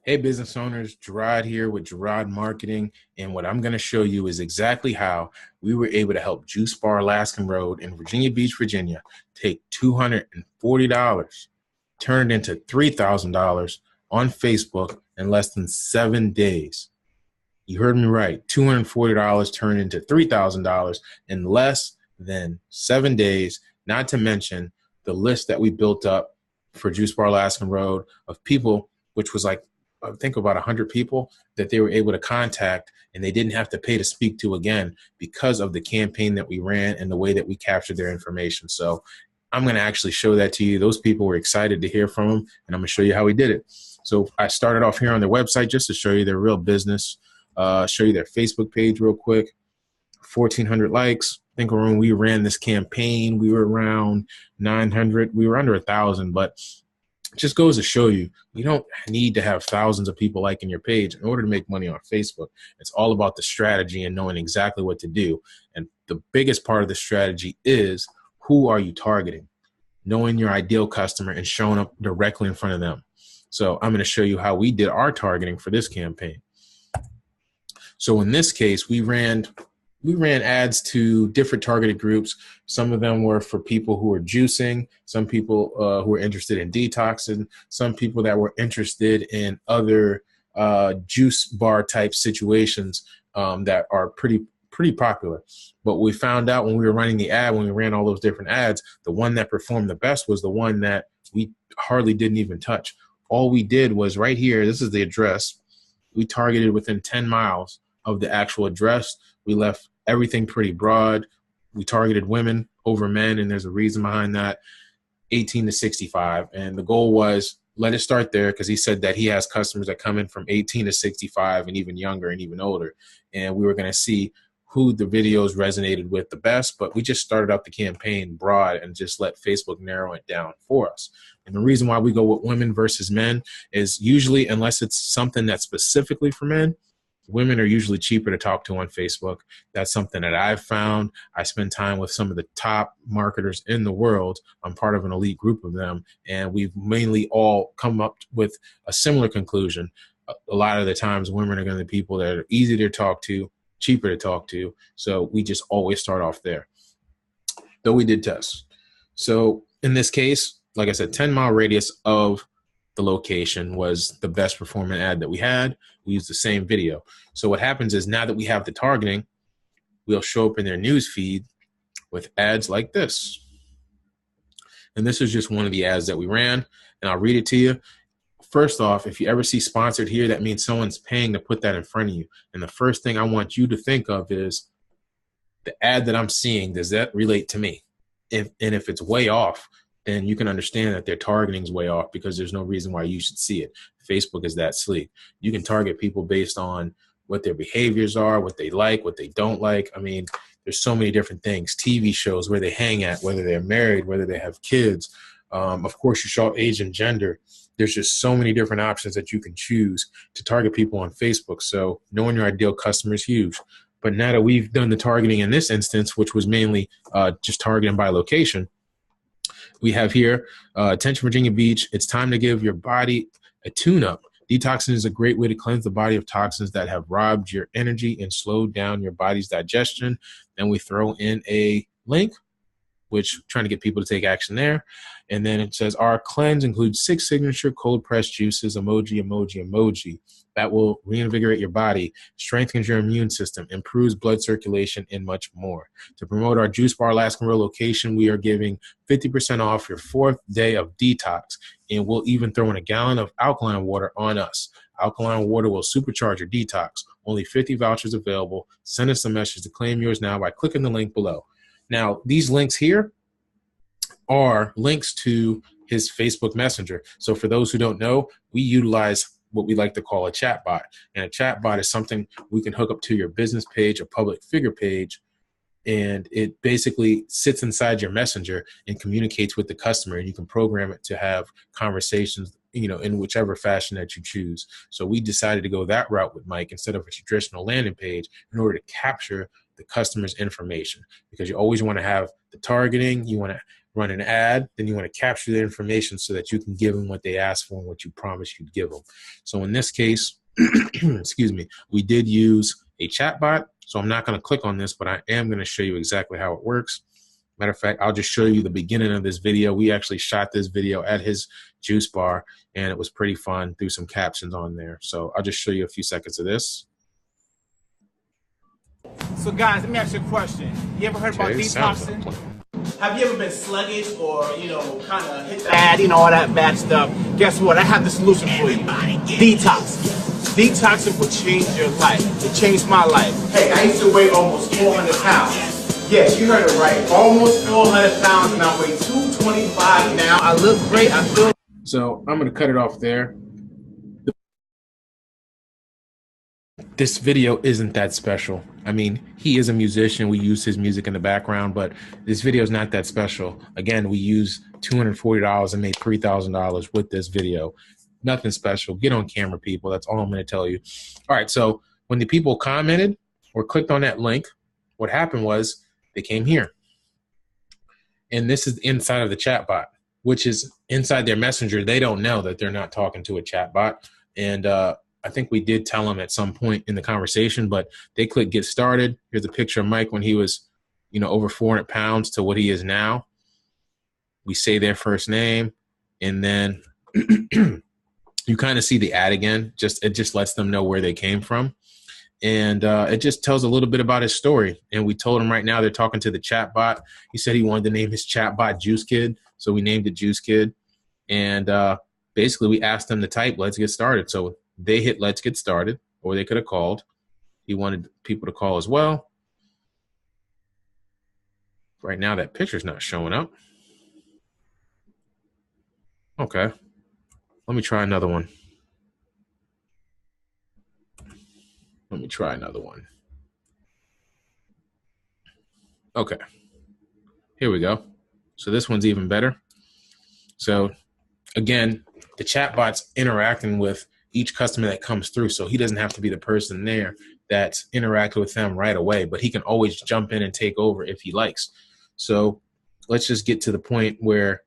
Hey, business owners, Jeraud here with Jeraud Marketing. And what I'm going to show you is exactly how we were able to help Juicebar Laskin Road in Virginia Beach, Virginia, take $240, turn it into $3,000 on Facebook in less than 7 days. You heard me right. $240 turned into $3,000 in less than 7 days, not to mention the list that we built up for Juicebar Laskin Road of people, which was like I think about 100 people that they were able to contact, and they didn't have to pay to speak to again because of the campaign that we ran and the way that we captured their information. So I'm going to actually show that to you. Those people were excited to hear from them, and I'm going to show you how we did it. So I started off here on their website just to show you their real business, show you their Facebook page real quick. 1,400 likes. I think when we ran this campaign, we were around 900. We were under 1,000, but it just goes to show you, you don't need to have thousands of people liking your page in order to make money on Facebook. It's all about the strategy and knowing exactly what to do. And the biggest part of the strategy is, who are you targeting? Knowing your ideal customer and showing up directly in front of them. So I'm going to show you how we did our targeting for this campaign. So in this case, we ran ads to different targeted groups. Some of them were for people who were juicing, some people who were interested in detoxing, some people that were interested in other juice bar type situations that are pretty popular. But we found out when we were running the ad, when we ran all those different ads, the one that performed the best was the one that we hardly didn't even touch. All we did was right here, this is the address. We targeted within 10 miles of the actual address. We left everything pretty broad. We targeted women over men, and there's a reason behind that, 18 to 65. And the goal was, let it start there, because he said that he has customers that come in from 18 to 65 and even younger and even older. And we were going to see who the videos resonated with the best, but we just started out the campaign broad and just let Facebook narrow it down for us. And the reason why we go with women versus men is usually, unless it's something that's specifically for men, women are usually cheaper to talk to on Facebook. That's something that I've found. I spend time with some of the top marketers in the world. I'm part of an elite group of them, and we've mainly all come up with a similar conclusion. A lot of the times, women are going to be people that are easy to talk to, cheaper to talk to, so we just always start off there. Though we did tests. So in this case, like I said, 10-mile radius of the location was the best performing ad that we had. We used the same video. So what happens is, now that we have the targeting, we'll show up in their news feed with ads like this. And this is just one of the ads that we ran, and I'll read it to you. First off, if you ever see sponsored here, that means someone's paying to put that in front of you. And the first thing I want you to think of is, the ad that I'm seeing, does that relate to me? And if it's way off, then you can understand that their targeting is way off, because there's no reason why you should see it. Facebook is that sleek. You can target people based on what their behaviors are, what they like, what they don't like. I mean, there's so many different things. TV shows, where they hang at, whether they're married, whether they have kids. Of course, you show age and gender. There's just so many different options that you can choose to target people on Facebook. So knowing your ideal customer is huge. But now that we've done the targeting in this instance, which was mainly just targeting by location, we have here, attention Virginia Beach, it's time to give your body a tune-up. Detoxing is a great way to cleanse the body of toxins that have robbed your energy and slowed down your body's digestion. Then we throw in a link, which trying to get people to take action there. And then it says, our cleanse includes 6 signature cold pressed juices, emoji, emoji, emoji, that will reinvigorate your body, strengthens your immune system, improves blood circulation, and much more. To promote our Juicebar Laskin Road location, we are giving 50% off your 4th day of detox, and we'll even throw in a gallon of alkaline water on us. Alkaline water will supercharge your detox. Only 50 vouchers available. Send us a message to claim yours now by clicking the link below. Now, these links here are links to his Facebook Messenger. So for those who don't know, we utilize what we like to call a chat bot. And a chat bot is something we can hook up to your business page, a public figure page, and it basically sits inside your messenger and communicates with the customer, and you can program it to have conversations, in whichever fashion that you choose. So we decided to go that route with Mike instead of a traditional landing page in order to capture the customer's information, because you always want to have the targeting, you want to run an ad, then you want to capture their information so that you can give them what they asked for and what you promised you'd give them. So in this case, excuse me, we did use a chatbot. So I'm not going to click on this, but I am going to show you exactly how it works. Matter of fact, I'll just show you the beginning of this video. We actually shot this video at his juice bar, and it was pretty fun. Threw some captions on there. So I'll just show you a few seconds of this. So guys, let me ask you a question. You ever heard about detoxing? Have you ever been sluggish or, kind of hit bad, all that bad stuff? Guess what? I have the solution for you. Detox. Detoxing will change your life. It changed my life. Hey, I used to weigh almost 400 pounds. Yes, you heard it right. Almost 400 pounds, and I weigh 225 now. I look great. I feel. So I'm going to cut it off there. This video isn't that special. I mean, he is a musician. We use his music in the background, but this video is not that special. Again, we used $240 and made $3,000 with this video. Nothing special. Get on camera, people. That's all I'm going to tell you. All right, so when the people commented or clicked on that link, what happened was they came here. And this is inside of the chatbot, which is inside their messenger. They don't know that they're not talking to a chatbot. And I think we did tell them at some point in the conversation, but they click get started. Here's a picture of Mike when he was, over 400 pounds to what he is now. We say their first name, and then you kind of see the ad again. It just lets them know where they came from. And it just tells a little bit about his story. And we told him right now they're talking to the chat bot. He said he wanted to name his chat bot Juice Kid. So we named it Juice Kid. And basically we asked them to type, let's get started. So they hit let's get started, or they could have called. He wanted people to call as well. Right now that picture's not showing up. Okay. Let me try another one. Let me try another one. Okay. Here we go. So this one's even better. So again, the chatbot's interacting with each customer that comes through. So he doesn't have to be the person there that's interacting with them right away, but he can always jump in and take over if he likes. So let's just get to the point where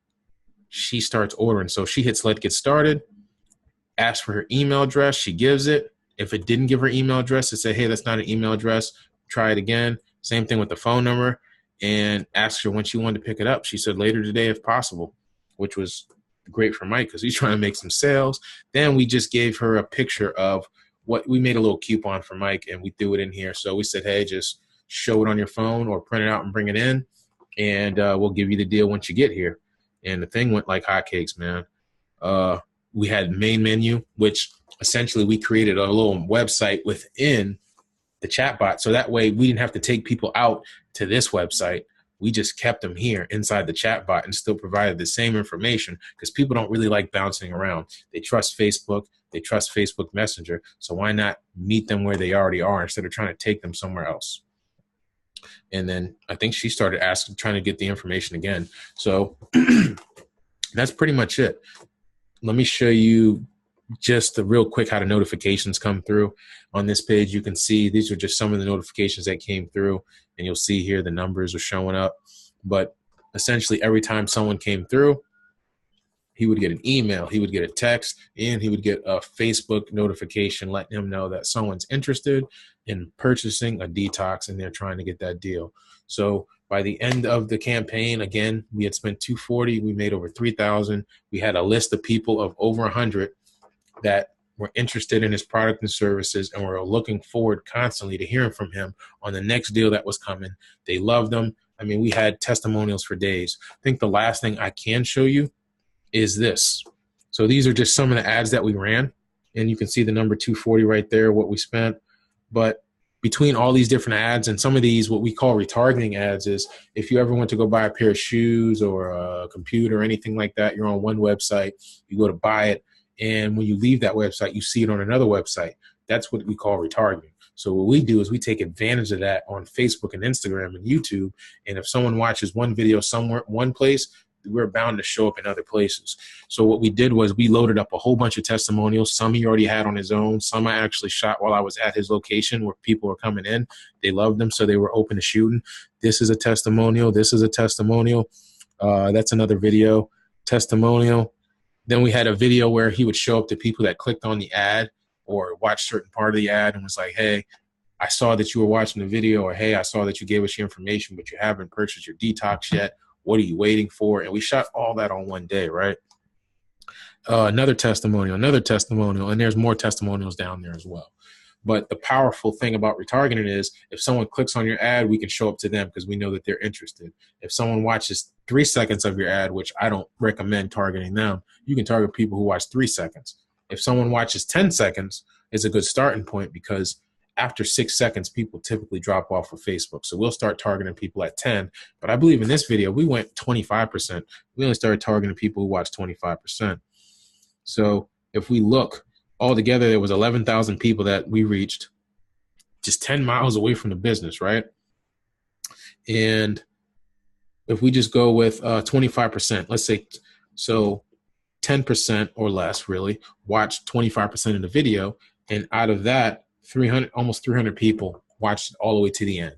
she starts ordering. So she hits let's get started, asks for her email address. She gives it. If it didn't give her email address, it said, hey, that's not an email address. Try it again. Same thing with the phone number, and asked her when she wanted to pick it up. She said later today if possible, which was great for Mike because he's trying to make some sales. Then we just gave her a picture of what we made a little coupon for Mike, and we threw it in here. So we said, hey, just show it on your phone or print it out and bring it in, and we'll give you the deal once you get here. And the thing went like hotcakes, man. We had main menu, which essentially we created a little website within the chatbot. So that way we didn't have to take people out to this website. We just kept them here inside the chatbot and still provided the same information because people don't really like bouncing around. They trust Facebook. They trust Facebook Messenger. So why not meet them where they already are instead of trying to take them somewhere else? And then I think she started trying to get the information again. So that's pretty much it. Let me show you just real quick how the notifications come through. On this page, you can see these are just some of the notifications that came through, and you'll see here the numbers are showing up. But essentially every time someone came through, he would get an email, he would get a text, and he would get a Facebook notification letting him know that someone's interested in purchasing a detox and they're trying to get that deal. So by the end of the campaign, again, we had spent $240, we made over $3,000. We had a list of people of over 100 that were interested in his product and services, and were looking forward constantly to hearing from him on the next deal that was coming. They loved him. I mean, we had testimonials for days. I think the last thing I can show you is this. So these are just some of the ads that we ran, and you can see the number 240 right there, what we spent. But between all these different ads and some of these, what we call retargeting ads, is if you ever went to go buy a pair of shoes or a computer or anything like that, you're on one website, you go to buy it, and when you leave that website, you see it on another website. That's what we call retargeting. So what we do is we take advantage of that on Facebook and Instagram and YouTube. And if someone watches one video somewhere, one place, we're bound to show up in other places. So what we did was we loaded up a whole bunch of testimonials. Some he already had on his own. Some I actually shot while I was at his location where people were coming in. They loved them, so they were open to shooting. This is a testimonial. This is a testimonial. That's another video testimonial. Then we had a video where he would show up to people that clicked on the ad or watched certain part of the ad and was like, hey, I saw that you were watching the video, or hey, I saw that you gave us your information, but you haven't purchased your detox yet. What are you waiting for? And we shot all that on one day, right? Another testimonial, and there's more testimonials down there as well. But the powerful thing about retargeting is if someone clicks on your ad, we can show up to them because we know that they're interested. If someone watches 3 seconds of your ad, which I don't recommend targeting them, you can target people who watch 3 seconds. If someone watches 10 seconds, it's a good starting point because after 6 seconds, people typically drop off of Facebook. So we'll start targeting people at 10. But I believe in this video, we went 25%. We only started targeting people who watch 25%. So if we look all together, there was 11,000 people that we reached just 10 miles away from the business, right? And if we just go with 25%, let's say, so 10% or less really watched 25% of the video. And out of that, almost 300 people watched it all the way to the end.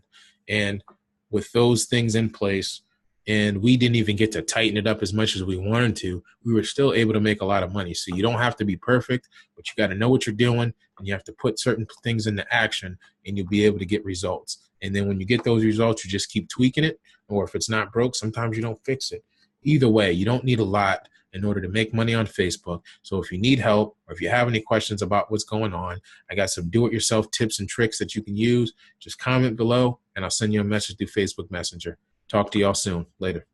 And with those things in place, and we didn't even get to tighten it up as much as we wanted to, we were still able to make a lot of money. So you don't have to be perfect, but you got to know what you're doing, and you have to put certain things into action, and you'll be able to get results. And then when you get those results, you just keep tweaking it, or if it's not broke, sometimes you don't fix it. Either way, you don't need a lot in order to make money on Facebook. So if you need help, or if you have any questions about what's going on, I got some do-it-yourself tips and tricks that you can use. Just comment below, and I'll send you a message through Facebook Messenger. Talk to y'all soon. Later.